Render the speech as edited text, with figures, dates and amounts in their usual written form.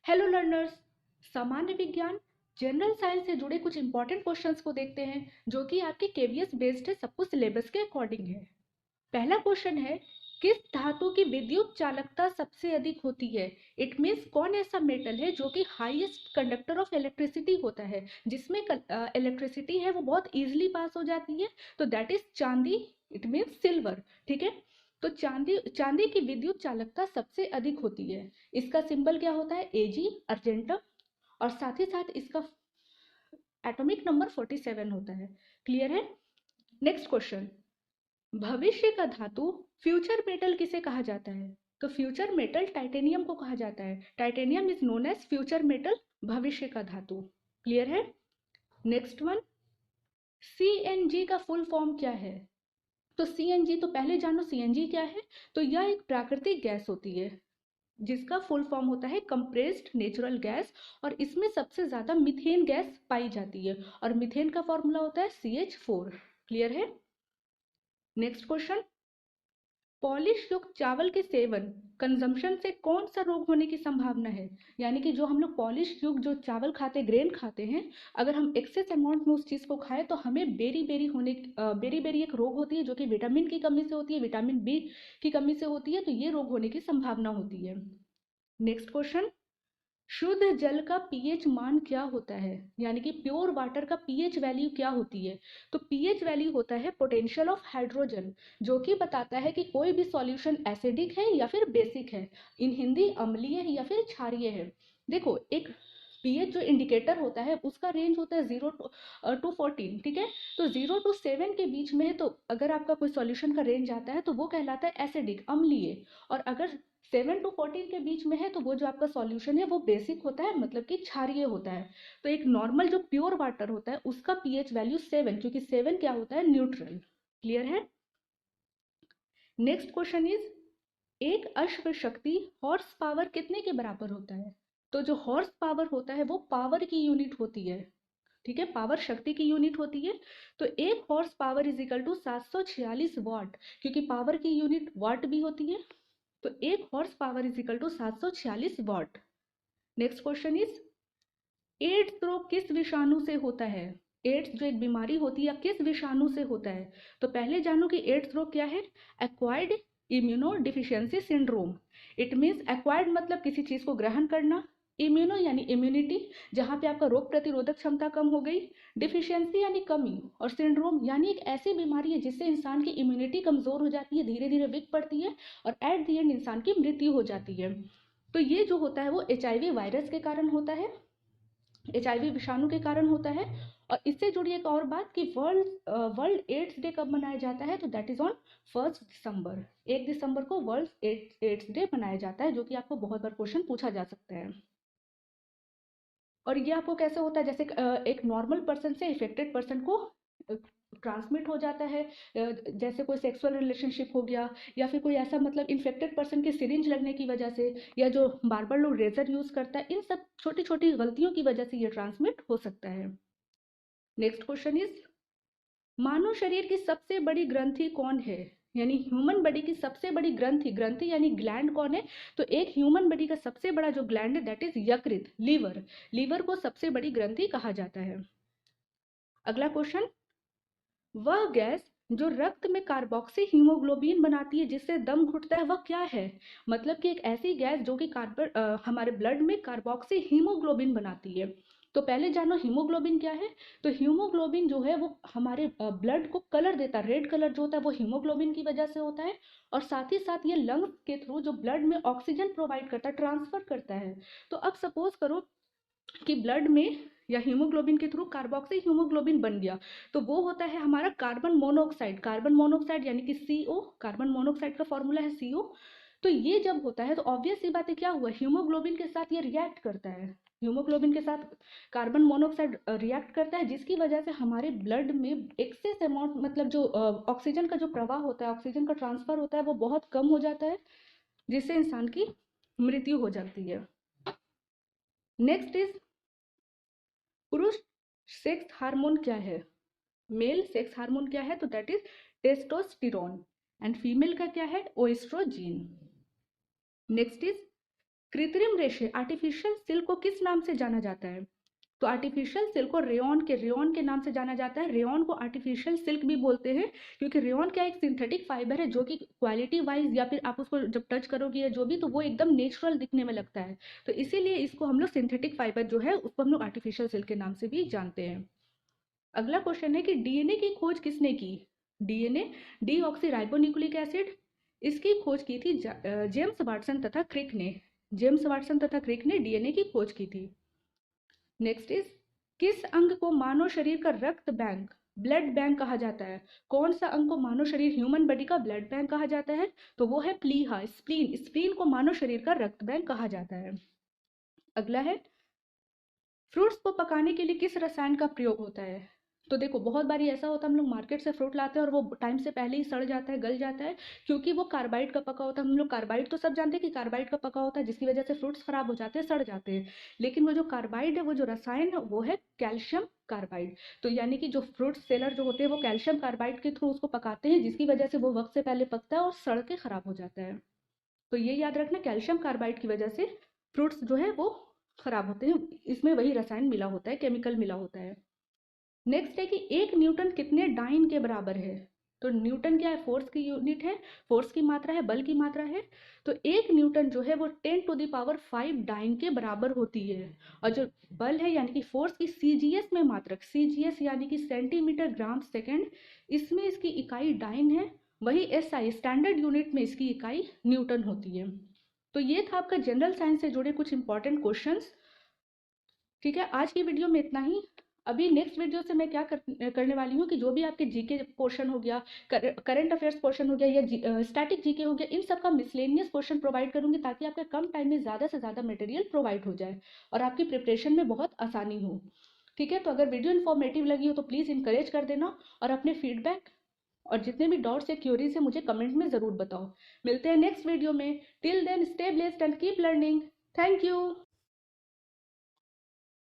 Hello learners, सामान्य विज्ञान general science से जुड़े कुछ इंपॉर्टेंट क्वेश्चंस को देखते हैं जो कि आपके केवीएस बेस्ड है, सब कुछ सिलेबस के अकॉर्डिंग है। पहला क्वेश्चन है, किस धातु की विद्युत चालकता सबसे अधिक होती है? इट मीन्स कौन ऐसा मेटल है जो कि हाईएस्ट कंडक्टर ऑफ इलेक्ट्रिसिटी होता है, जिसमें इलेक्ट्रिसिटी है वो बहुत इजीली पास हो जाती है। तो दैट इज चांदी, इट मीन्स सिल्वर। ठीक है, तो चांदी चांदी की विद्युत चालकता सबसे अधिक होती है। इसका सिंबल क्या होता है? एजी, अर्जेंटम, और साथ ही साथ इसका एटॉमिक नंबर 47 होता है। क्लियर है? नेक्स्ट क्वेश्चन, भविष्य का धातु फ्यूचर मेटल किसे कहा जाता है? तो फ्यूचर मेटल टाइटेनियम को कहा जाता है। Titanium is known as future metal, भविष्य का धातु। क्लियर है? नेक्स्ट वन, सीएनजी का फुल फॉर्म क्या है? तो सीएनजी, तो पहले जानो सीएनजी क्या है। तो यह एक प्राकृतिक गैस होती है जिसका फुल फॉर्म होता है कंप्रेस्ड नेचुरल गैस, और इसमें सबसे ज्यादा मीथेन गैस पाई जाती है, और मीथेन का फॉर्मूला होता है CH4। क्लियर है? नेक्स्ट क्वेश्चन, पॉलिश युक्त चावल के सेवन कंजम्पशन से कौन सा रोग होने की संभावना है? यानी कि जो हम लोग पॉलिश युक्त जो चावल खाते, ग्रेन खाते हैं, अगर हम एक्सेस अमाउंट में उस चीज को खाएं तो हमें बेरी बेरी एक रोग होती है जो कि विटामिन की कमी से होती है, विटामिन बी की कमी से होती है, तो ये रोग होने की संभावना होती है। नेक्स्ट क्वेश्चन, शुद्ध जल का पीएच मान क्या होता है? यानी कि प्योर वाटर का पीएच वैल्यू क्या होती है? तो पीएच वैल्यू होता है पोटेंशियल ऑफ हाइड्रोजन, जो कि बताता है कि कोई भी सॉल्यूशन एसिडिक है या फिर बेसिक है, इन हिंदी अम्लीय है या फिर क्षारीय है। देखो, एक पीएच जो इंडिकेटर होता है उसका रेंज होता है 0 टू 14। ठीक है, तो 0 टू 7 के बीच में है, तो अगर आपका कोई सॉल्यूशन का रेंज आता है तो वो कहलाता है एसिडिक, अम्लीय। और अगर 7 टू 14 के बीच में है तो वो जो आपका सॉल्यूशन है वो बेसिक होता है, मतलब कि क्षारीय होता है। तो एक नॉर्मल जो प्योर वाटर होता है उसका पीएच वैल्यू 7, क्योंकि 7 क्या होता है? न्यूट्रल। क्लियर है? नेक्स्ट क्वेश्चन इज, एक अश्व शक्ति हॉर्स पावर कितने के बराबर होता है? तो जो हॉर्स पावर होता है वो पावर की यूनिट होती है। ठीक है, पावर शक्ति की यूनिट होती है। तो एक horse power is equal to 746 watt, क्योंकि पावर की यूनिट वाट भी होती है। तो एक horse power is equal to 746 watt. Next question is, AIDS रोग किस विषाणु से होता है? एड्स जो एक बीमारी होती है किस विषाणु से होता है? तो पहले जानो कि एड्स रोग क्या है। Acquired immuno deficiency syndrome. It means acquired मतलब किसी चीज को ग्रहण करना, इम्यूनो यानी इम्यूनिटी, जहां पे आपका रोग प्रतिरोधक क्षमता कम हो गई, डिफिशियंसी यानी कमी, और सिंड्रोम यानी एक ऐसी बीमारी है जिससे इंसान की इम्यूनिटी कमजोर हो जाती है, धीरे धीरे वीक पड़ती है, और एट द एंड इंसान की मृत्यु हो जाती है। तो ये जो होता है वो HIV वायरस के कारण होता है, HIV विषाणु के कारण होता है। और इससे जुड़ी एक और बात कि वर्ल्ड एड्स डे कब मनाया जाता है? तो दैट इज ऑन 1 दिसंबर। 1 दिसंबर को वर्ल्ड एड्स डे मनाया जाता है, जो कि आपको बहुत बार क्वेश्चन पूछा जा सकता है। और ये आपको कैसे होता है? जैसे एक नॉर्मल पर्सन से इफेक्टेड पर्सन को ट्रांसमिट हो जाता है, जैसे कोई सेक्सुअल रिलेशनशिप हो गया, या फिर कोई ऐसा मतलब इन्फेक्टेड पर्सन के सिरिंज लगने की वजह से, या जो बार बार लोग रेजर यूज करता है, इन सब छोटी छोटी गलतियों की वजह से ये ट्रांसमिट हो सकता है। नेक्स्ट क्वेश्चन इज, मानव शरीर की सबसे बड़ी ग्रंथि कौन है? यानी ह्यूमन बॉडी की सबसे बड़ी ग्रंथि, ग्रंथि यानी ग्लैंड कौन है? तो एक ह्यूमन बॉडी का सबसे बड़ा जो ग्लैंड है दैट इज यकृत, लीवर। लीवर को सबसे बड़ी ग्रंथि कहा जाता है। अगला क्वेश्चन, वह गैस जो रक्त में कार्बोक्सी हीमोग्लोबिन बनाती है जिससे दम घुटता है, वह क्या है? मतलब कि एक ऐसी गैस जो कि हमारे ब्लड में कार्बोक्सी हीमोग्लोबिन बनाती है। तो पहले जानो हीमोग्लोबिन क्या है। तो हीमोग्लोबिन जो है वो हमारे ब्लड को कलर देता है, रेड कलर जो होता है वो हीमोग्लोबिन की वजह से होता है। और साथ ही साथ ये लंग्स के थ्रू जो ब्लड में ऑक्सीजन प्रोवाइड करता है, ट्रांसफर करता है। तो अब सपोज करो कि ब्लड में या हीमोग्लोबिन के थ्रू कार्बोक्सी हीमोग्लोबिन बन गया, तो वो होता है हमारा कार्बन मोनोऑक्साइड। कार्बन मोनोऑक्साइड यानी कि CO, कार्बन मोनोऑक्साइड का फॉर्मूला है CO। तो ये जब होता है तो ऑब्वियस सी बात है, क्या हुआ? हीमोग्लोबिन के साथ ये रिएक्ट करता है, हीमोग्लोबिन के साथ कार्बन मोनोऑक्साइड रिएक्ट करता है, जिसकी वजह से हमारे ब्लड में एक्सेस अमाउंट, मतलब जो ऑक्सीजन का जो प्रवाह होता है, ऑक्सीजन का ट्रांसफर होता है, वो बहुत कम हो जाता है, जिससे इंसान की मृत्यु हो जाती है। नेक्स्ट इज, पुरुष सेक्स हार्मोन क्या है? मेल सेक्स हार्मोन क्या है? तो that is testosterone. And female का क्या है? ओएस्ट्रोजीन। नेक्स्ट इज, कृत्रिम रेशे आर्टिफिशियल सिल्क को किस नाम से जाना जाता है? तो आर्टिफिशियल सिल्क को रेयॉन के नाम से जाना जाता है। रेयॉन को आर्टिफिशियल सिल्क भी बोलते हैं क्योंकि रेयॉन क्या एक सिंथेटिक फाइबर है जो कि क्वालिटी वाइज या फिर आप उसको जब टच करोगे या जो भी तो वो एकदम नेचुरल दिखने में लगता है, तो इसीलिए इसको हम लोग सिंथेटिक फाइबर जो है उसको हम लोग आर्टिफिशियल सिल्क के नाम से भी जानते हैं। अगला क्वेश्चन है कि डीएनए की खोज किसने की? डीएनए, डीऑक्सीराइबोन्यूक्लिक एसिड, इसकी खोज की थी जेम्स वाटसन तथा क्रिक ने। जेम्स वाटसन तथा क्रिक ने डीएनए की खोज की थी। नेक्स्ट इज, किस अंग को मानव शरीर का रक्त बैंक, ब्लड बैंक कहा जाता है? कौन सा अंग को मानव शरीर, ह्यूमन बॉडी का ब्लड बैंक कहा जाता है? तो वो है प्लीहा, स्प्लीन। स्प्लीन को मानव शरीर का रक्त बैंक कहा जाता है। अगला है, फ्रूट्स को पकाने के लिए किस रसायन का प्रयोग होता है? तो देखो बहुत बारी ऐसा होता है हम लोग मार्केट से फ्रूट लाते हैं और वो टाइम से पहले ही सड़ जाता है, गल जाता है, क्योंकि वो कार्बाइड का पका होता है। हम लोग कार्बाइड तो सब जानते हैं कि कार्बाइड का पका होता है जिसकी वजह से फ्रूट्स खराब हो जाते हैं, सड़ जाते हैं। लेकिन वो जो कार्बाइड है, वो जो रसायन है वो है कैल्शियम कार्बाइड। तो यानी कि जो फ्रूट सेलर जो होते हैं वो कैल्शियम कार्बाइड के थ्रू उसको पकाते हैं जिसकी वजह से वो वक्त से पहले पकता है और सड़ के खराब हो जाता है। तो ये याद रखना, कैल्शियम कार्बाइड की वजह से फ्रूट्स जो है वो खराब होते हैं, इसमें वही रसायन मिला होता है, केमिकल मिला होता है। नेक्स्ट है कि 1 न्यूटन कितने डाइन के बराबर है? तो न्यूटन क्या है? फोर्स की यूनिट है, फोर्स की मात्रा है, बल की मात्रा है। तो 1 न्यूटन जो है वो 10⁵ डाइन के बराबर होती है। और जो बल है यानी कि फोर्स की सीजीएस में मात्रक, सीजीएस यानी कि सेंटीमीटर ग्राम सेकेंड, इसमें इसकी इकाई डाइन है। वही एसआई स्टैंडर्ड यूनिट में इसकी इकाई न्यूटन होती है। तो ये था आपका जनरल साइंस से जुड़े कुछ इंपॉर्टेंट क्वेश्चंस। ठीक है, आज की वीडियो में इतना ही। अभी नेक्स्ट वीडियो से मैं क्या करने वाली हूँ कि जो भी आपके जीके पोर्शन हो गया, करंट अफेयर्स पोर्शन हो गया या स्टैटिक जीके हो गया, इन सब का मिसलेनियस क्वेश्चन प्रोवाइड करूंगी ताकि आपके कम टाइम में ज़्यादा से ज़्यादा मटेरियल प्रोवाइड हो जाए और आपकी प्रिपरेशन में बहुत आसानी हो। ठीक है, तो अगर वीडियो इन्फॉर्मेटिव लगी हो तो प्लीज़ इनकरेज कर देना और अपने फीडबैक और जितने भी डाउट्स या क्यूरीज है मुझे कमेंट में ज़रूर बताओ। मिलते हैं नेक्स्ट वीडियो में। Till then stay blessed and keep learning. Thank you.